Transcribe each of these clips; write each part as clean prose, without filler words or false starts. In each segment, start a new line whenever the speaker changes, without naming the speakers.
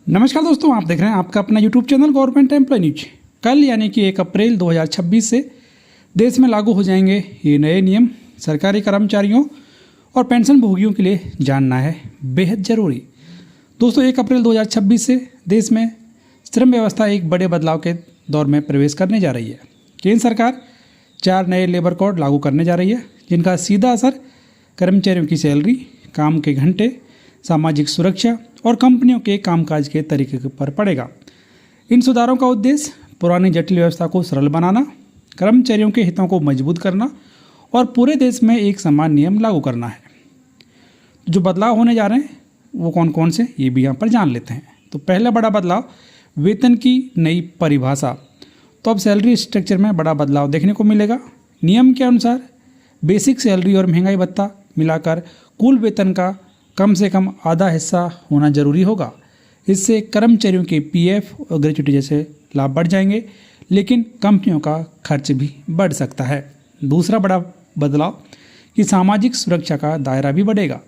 नमस्कार दोस्तों, आप देख रहे हैं आपका अपना YouTube channel government employ news. कल यानी कि 1 अप्रैल 2026 से देश में लागू हो जाएंगे ये नए नियम। सरकारी कर्मचारियों और पेंशन भोगियों के लिए जानना है बेहद ज़रूरी। दोस्तों, 1 अप्रैल 2026 से देश में श्रम व्यवस्था एक बड़े बदलाव के दौर में प्रवेश करने जा रही है। केंद्र सरकार 4 नए लेबर कोड लागू करने जा रही है, जिनका सीधा असर कर्मचारियों की सैलरी, काम के घंटे, सामाजिक सुरक्षा और कंपनियों के कामकाज के तरीके पर पड़ेगा। इन सुधारों का उद्देश्य पुरानी जटिल व्यवस्था को सरल बनाना, कर्मचारियों के हितों को मजबूत करना और पूरे देश में एक समान नियम लागू करना है। जो बदलाव होने जा रहे हैं वो कौन कौन से, ये भी यहाँ पर जान लेते हैं। तो पहला बड़ा बदलाव, वेतन की नई परिभाषा। तो अब सैलरी स्ट्रक्चर में बड़ा बदलाव देखने को मिलेगा। नियम के अनुसार बेसिक सैलरी और महंगाई भत्ता मिलाकर कुल वेतन का कम से कम आधा हिस्सा होना जरूरी होगा। इससे कर्मचारियों के पीएफ और ग्रेच्युटी जैसे लाभ बढ़ जाएंगे, लेकिन कंपनियों का खर्च भी बढ़ सकता है। दूसरा बड़ा बदलाव कि सामाजिक सुरक्षा का दायरा भी बढ़ेगा।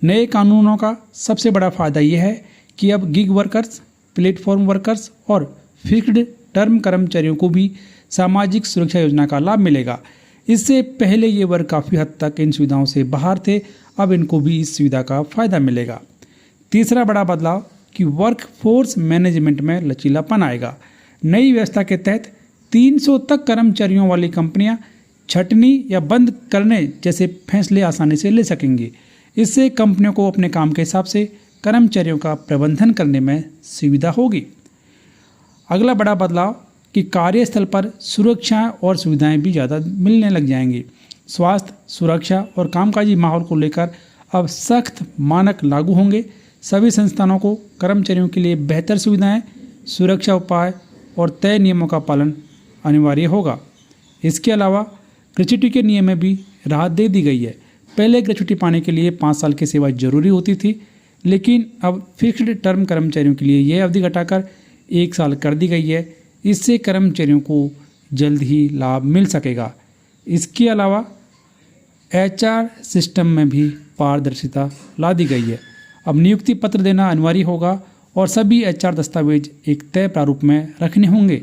नए कानूनों का सबसे बड़ा फायदा यह है कि अब गिग वर्कर्स, प्लेटफॉर्म वर्कर्स और फिक्स्ड टर्म कर्मचारियों को भी सामाजिक सुरक्षा योजना का लाभ मिलेगा। इससे पहले ये वर्ग काफ़ी हद तक इन सुविधाओं से बाहर थे, अब इनको भी इस सुविधा का फायदा मिलेगा। तीसरा बड़ा बदलाव कि वर्क फोर्स मैनेजमेंट में लचीलापन आएगा। नई व्यवस्था के तहत 300 तक कर्मचारियों वाली कंपनियां छंटनी या बंद करने जैसे फैसले आसानी से ले सकेंगी। इससे कंपनियों को अपने काम के हिसाब से कर्मचारियों का प्रबंधन करने में सुविधा होगी। अगला बड़ा बदलाव कि कार्यस्थल पर सुरक्षा और सुविधाएं भी ज़्यादा मिलने लग जाएंगी। स्वास्थ्य, सुरक्षा और कामकाजी माहौल को लेकर अब सख्त मानक लागू होंगे। सभी संस्थानों को कर्मचारियों के लिए बेहतर सुविधाएं, सुरक्षा उपाय और तय नियमों का पालन अनिवार्य होगा। इसके अलावा ग्रेच्युटी के नियम में भी राहत दे दी गई है। पहले ग्रेच्युटी पाने के लिए 5 साल की सेवा जरूरी होती थी, लेकिन अब फिक्स्ड टर्म कर्मचारियों के लिए यह अवधि घटाकर 1 साल कर दी गई है। इससे कर्मचारियों को जल्द ही लाभ मिल सकेगा। इसके अलावा एचआर सिस्टम में भी पारदर्शिता ला दी गई है। अब नियुक्ति पत्र देना अनिवार्य होगा और सभी एचआर दस्तावेज एक तय प्रारूप में रखने होंगे।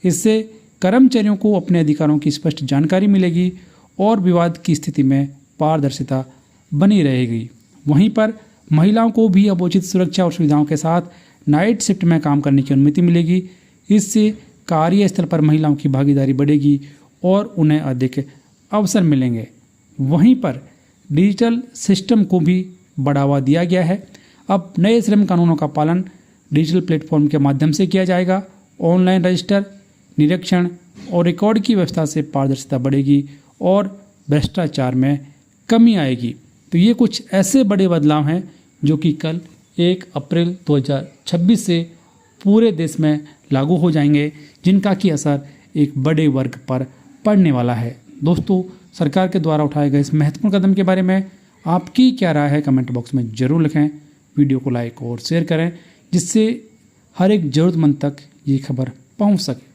इससे कर्मचारियों को अपने अधिकारों की स्पष्ट जानकारी मिलेगी और विवाद की स्थिति में पारदर्शिता बनी रहेगी। वहीं पर महिलाओं को भी अब उचित सुरक्षा और सुविधाओं के साथ नाइट शिफ्ट में काम करने की अनुमति मिलेगी। इससे कार्यस्थल पर महिलाओं की भागीदारी बढ़ेगी और उन्हें अधिक अवसर मिलेंगे। वहीं पर डिजिटल सिस्टम को भी बढ़ावा दिया गया है। अब नए श्रम कानूनों का पालन डिजिटल प्लेटफॉर्म के माध्यम से किया जाएगा। ऑनलाइन रजिस्टर, निरीक्षण और रिकॉर्ड की व्यवस्था से पारदर्शिता बढ़ेगी और भ्रष्टाचार में कमी आएगी। तो ये कुछ ऐसे बड़े बदलाव हैं जो कि कल 1 अप्रैल 2026 से पूरे देश में लागू हो जाएंगे, जिनका की असर एक बड़े वर्ग पर पड़ने वाला है। दोस्तों, सरकार के द्वारा उठाए गए इस महत्वपूर्ण कदम के बारे में आपकी क्या राय है, कमेंट बॉक्स में ज़रूर लिखें। वीडियो को लाइक और शेयर करें, जिससे हर एक ज़रूरतमंद तक ये खबर पहुंच सके।